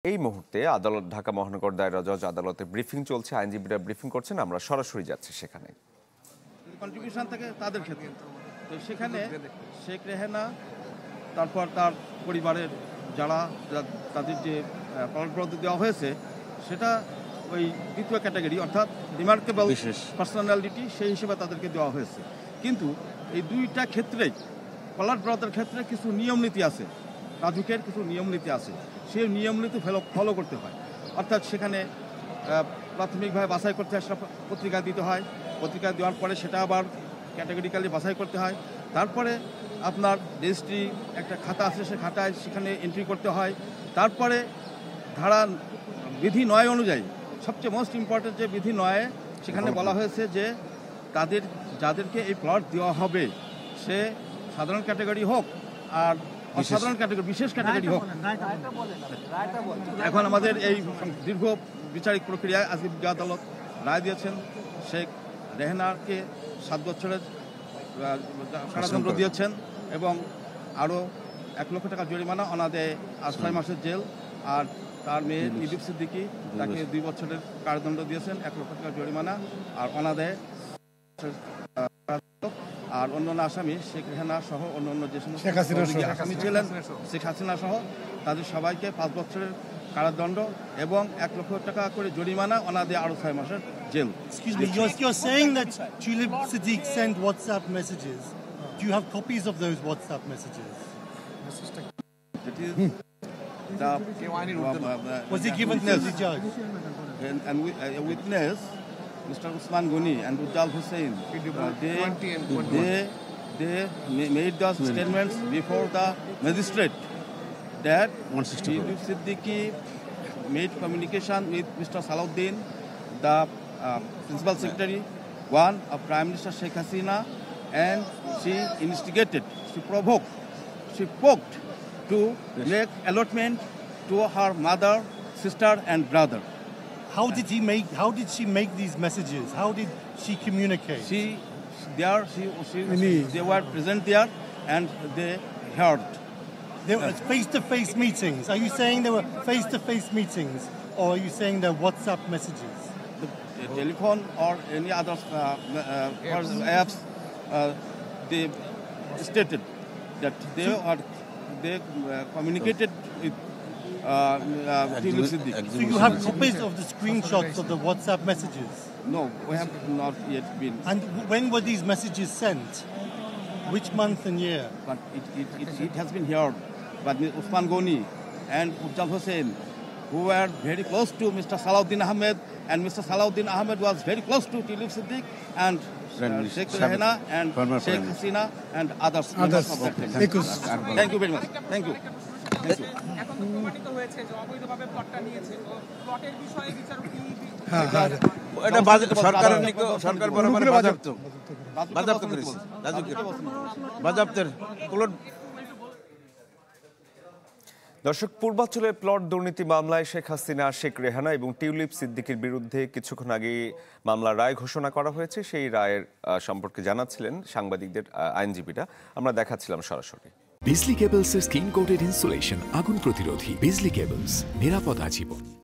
এই মুহূর্তে আদালত ঢাকা মহানগর দায়রা জজ আদালতে ব্রিফিং চলছে, আইনজীবীরা ব্রিফিং করছেন, আমরা সরাসরি যাচ্ছি সেখানে। কন্ট্রিবিউশন থাকে তাদের ক্ষেত্রে, তো সেখানে শেখ রেহেনা, তারপর তার পরিবারের যারা তাদের যে পদবি দেওয়া হয়েছে সেটা ওই দ্বিতীয় ক্যাটাগরি, অর্থাৎ রিমার্কেবল পার্সোনালিটি, সেই হিসেবে তাদেরকে দেওয়া হয়েছে। কিন্তু এই দুইটা ক্ষেত্রেই কলার ব্রদের ক্ষেত্রে কিছু নিয়ম নীতি আছে, রাজুকের কিছু নিয়ম নীতি আছে, সেই নিয়ম নীতি ফলো করতে হয়। অর্থাৎ সেখানে প্রাথমিকভাবে বাছাই করতে হয়, সেটা পত্রিকা দিতে হয়, পত্রিকা দেওয়ার পরে সেটা আবার ক্যাটাগরিক্যালি বাছাই করতে হয়, তারপরে আপনার রেজিস্ট্রি একটা খাতা আছে, সে খাতায় সেখানে এন্ট্রি করতে হয়, তারপরে ধারা বিধি ৯ অনুযায়ী সবচেয়ে মোস্ট ইম্পর্টেন্ট যে বিধি ৯ সেখানে বলা হয়েছে যে যাদেরকে এই প্লট দেওয়া হবে সে সাধারণ ক্যাটাগরি হোক আর অসাধারণ ক্যাটাগরি, বিশেষ ক্যাটাগরি হোক। এখন আমাদের এই দীর্ঘ বিচারিক প্রক্রিয়ায় আজকে আদালত রায় দিয়েছেন, শেখ রেহেনাকে 7 বছরের কারাদণ্ড দিয়েছেন এবং আরও 1 লক্ষ টাকা জরিমানা, অনাদে আর 6 মাসের জেল। আর তার মেয়ে ইলিপ সিদ্দিকী, তাকে 2 বছরের কারাদণ্ড দিয়েছেন, 1 লক্ষ টাকা জরিমানা আর অনাদায়ে। আর অন্যান্য আসামি শেখ রেহানা সহ অন্যান্য যে সমস্ত আসামি ছিলেন, শেখ হাসিনা সহ তাদের সবাইকে 5 বছরের কারাদণ্ড এবং 1 লক্ষ টাকা করে জরিমানা, অনাদে আরও 6 মাসের jail. Excuse me, you're saying that Tulip Siddiq sent WhatsApp messages. Do you have copies of those WhatsApp messages? Was he given to the judge? And a witness, Mr. Usman Ghani and Ujjal Hussain, they made the statements before the magistrate that Tulip Siddiqui made communication with Mr. Salahuddin, the principal secretary, one of Prime Minister Sheikh Hasina, and she instigated, she poked to make allotment to her mother, sister, and brother. How did she make these messages? How did she communicate? They were present there and they heard. There were face-to-face meetings. Are you saying there were face-to-face meetings, or are you saying they're WhatsApp messages? The telephone or any other apps, they stated that they communicated with Tulip Siddiq. So you have copies of the screenshots of the WhatsApp messages? No, we have not yet been. And when were these messages sent? Which month and year? But it has been heard by Usman Ghani and Ujjal Hussain, who were very close to Mr. Salahuddin Ahmed, and Mr. Salahuddin Ahmed was very close to Tulip Siddiq and Sheikh Rehana and Sheikh Hasina and others. Of that family. Thank you very much. Thank you. এখন তো প্রমাণিত হয়েছে যে অবৈধভাবে প্লটটা নিয়েছে, তো প্লটের বিষয়ে বিচারক কি এটা সরকারের সরকার বরাবর বাজেয়াপ্ত করেছে, বাজেয়াপ্তের প্লট। দর্শক, পূর্বাঞ্চলের প্লট দুর্নীতি মামলায় শেখ হাসিনা, শেখ রেহানা এবং টিউলিপ সিদ্দিকীর বিরুদ্ধে কিছুক্ষণ আগে মামলার রায় ঘোষণা করা হয়েছে। সেই রায়ের সম্পর্কে জানাচ্ছিলেন সাংবাদিকদের আইনজীবীরা, আমরা দেখাচ্ছিলাম সরাসরি। বিজলি কেবলসের স্কিন কোটেড ইনসুলেশন আগুন প্রতিরোধী। বিজলি কেবলস, নিরাপদ আজীবন।